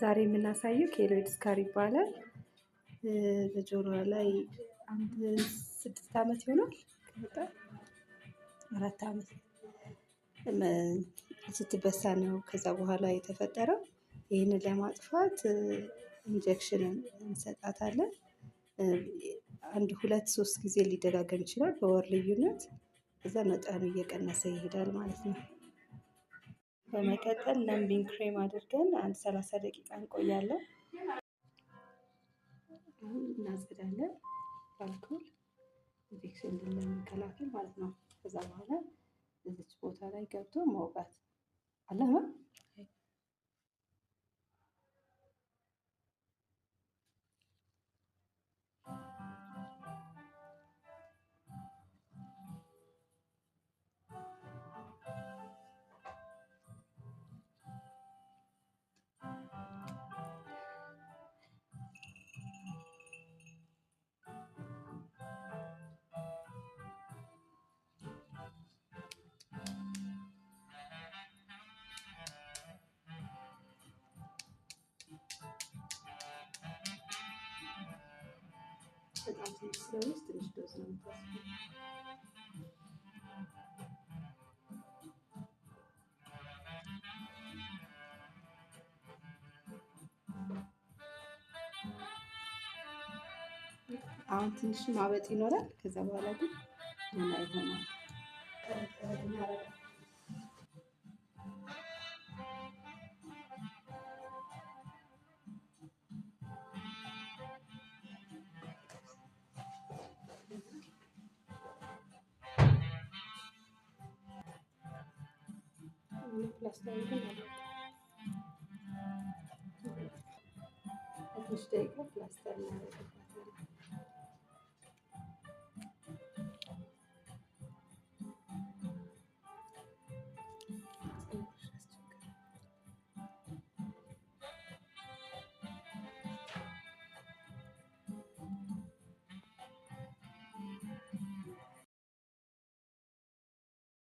ዛሬ የምናሳየው ኬሎይድ ስካር ይባላል። በጆሮዋ ላይ አንድ 6 ዓመት ይሆናል ከመጣ 4 ዓመት ስትበሳ ነው ከዛ በኋላ የተፈጠረው። ይህንን ለማጥፋት ኢንጀክሽን እንሰጣታለን። አንድ 2-3 ጊዜ ሊደጋገም ይችላል በወር ልዩነት። ከዛ መጠኑ እየቀነሰ ይሄዳል ማለት ነው። በመቀጠል ለምቢንግ ክሬም አድርገን አንድ 30 ደቂቃ እንቆያለን። አሁን እናጸዳለን በአልኮል ኢንፌክሽን ለመከላከል ማለት ነው። ከዛ በኋላ እዚች ቦታ ላይ ገብቶ መውጋት አለ። በጣም ትንሽ ስለሆነች ትንሽ ዶዝ ነው የምትወስደው። አሁን ትንሽ ማበጥ ይኖራል። ከዛ በኋላ ግን ምን ይሆናል? ፕላስተር ግን ትንሽ ደቂቃ ፕላስተር እናደርግበታለን።